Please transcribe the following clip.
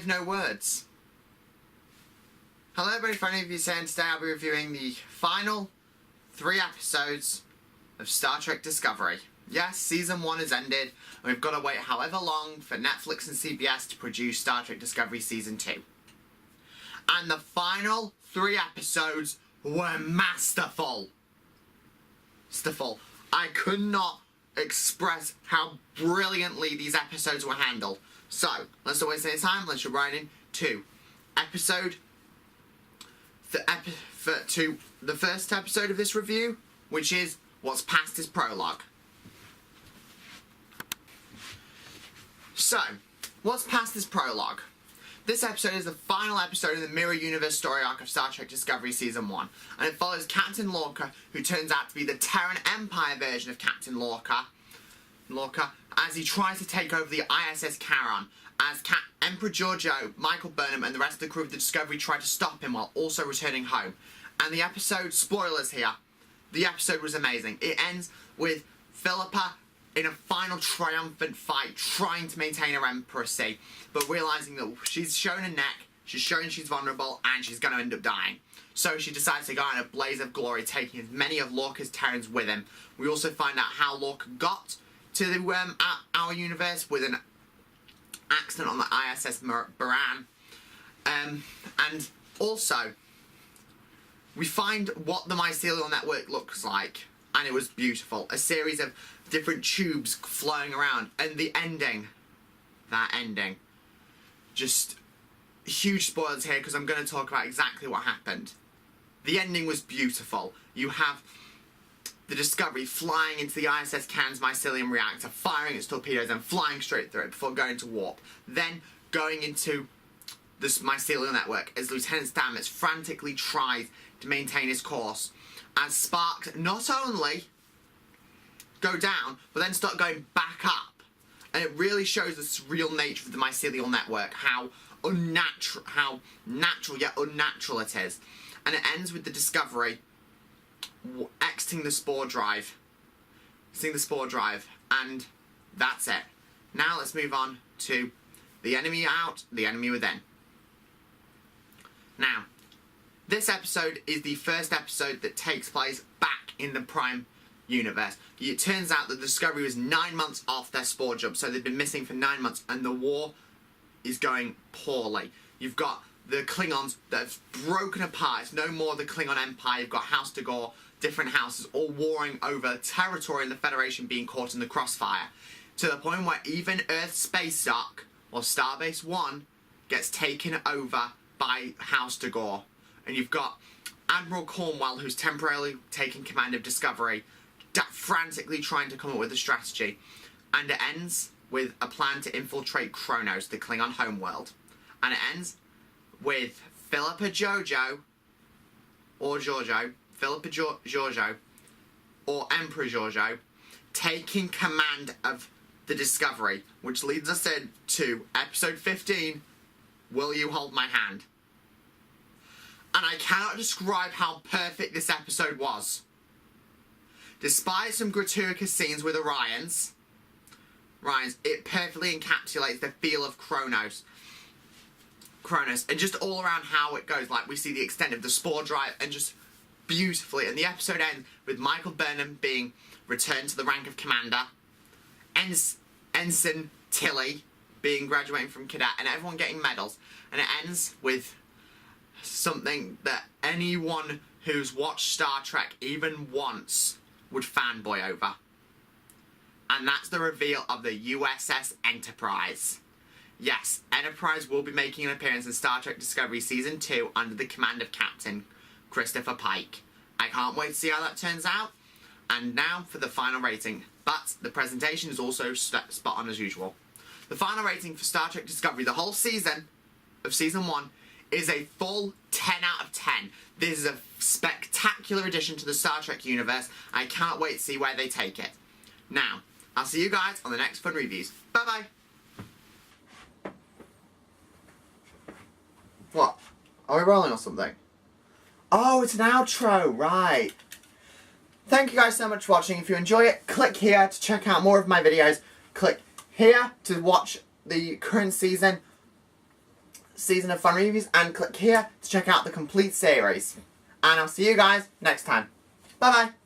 have no words. Hello everybody, FunReviews here, and today I'll be reviewing the final 3 episodes of Star Trek Discovery. Yes, Season 1 has ended, and we've got to wait however long for Netflix and CBS to produce Star Trek Discovery Season 2. And the final 3 episodes were masterful. I could not express how brilliantly these episodes were handled. So, let's not waste any time, let's jump right into the first episode of this review, which is What's Past is Prologue. So, What's Past is Prologue. This episode is the final episode in the Mirror Universe story arc of Star Trek Discovery Season 1, and it follows Captain Lorca, who turns out to be the Terran Empire version of Captain Lorca, as he tries to take over the ISS Charon, as Emperor Giorgio, Michael Burnham, and the rest of the crew of the Discovery try to stop him while also returning home. And the episode, spoilers here, the episode was amazing. It ends with Philippa in a final triumphant fight, trying to maintain her empressy, but realising that she's shown a neck, she's shown she's vulnerable, and she's going to end up dying. So she decides to go in a blaze of glory, taking as many of Lorca's Terrans with him. We also find out how Lorca got to our universe with an accident on the ISS Buran. And also, we find what the mycelial network looks like, and it was beautiful. A series of different tubes flowing around, and the ending, that ending, just huge spoilers here because I'm going to talk about exactly what happened. The ending was beautiful. You have the Discovery flying into the ISS Charon's mycelium reactor, firing its torpedoes and flying straight through it before going to warp. Then going into this mycelial network as Lieutenant Stamets frantically tries to maintain his course, as sparks not only go down, but then start going back up. And it really shows the surreal nature of the mycelial network, how natural yet unnatural it is. And it ends with the Discovery exiting the spore drive. And that's it. Now let's move on to the enemy out, the enemy within. Now, this episode is the first episode that takes place back in the Prime universe. It turns out that the Discovery was 9 months off their spore jump, so they've been missing for 9 months, and the war is going poorly. You've got the Klingons that have broken apart. It's no more the Klingon Empire. You've got House Dagor, different houses, all warring over territory and the Federation being caught in the crossfire. To the point where even Earth's space dock, or Starbase 1, gets taken over by House Dagor. And you've got Admiral Cornwell, who's temporarily taking command of Discovery, frantically trying to come up with a strategy. And it ends with a plan to infiltrate Kronos, the Klingon homeworld. And it ends with Philippa Giorgio, or Emperor Giorgio, taking command of the Discovery, which leads us into episode 15, Will You Hold My Hand? And I cannot describe how perfect this episode was. Despite some gratuitous scenes with Orions, it perfectly encapsulates the feel of Kronos, and just all around how it goes. Like, we see the extent of the spore drive, and just beautifully. And the episode ends with Michael Burnham being returned to the rank of commander, Ensign Tilly graduating from cadet, and everyone getting medals. And it ends with something that anyone who's watched Star Trek even once would fanboy over. And that's the reveal of the USS Enterprise. Yes, Enterprise will be making an appearance in Star Trek Discovery Season 2 under the command of Captain Christopher Pike. I can't wait to see how that turns out. And now for the final rating. But the presentation is also spot on as usual. The final rating for Star Trek Discovery, the whole season of Season 1, is a full 10 out of 10. This is a spectacular addition to the Star Trek universe. I cannot wait to see where they take it. Now, I'll see you guys on the next Fun Reviews. Bye-bye. What? Are we rolling or something? Oh, it's an outro, right. Thank you guys so much for watching. If you enjoy it, click here to check out more of my videos. Click here to watch the current season season of FunReviews and click here to check out the complete series. And I'll see you guys next time. Bye bye!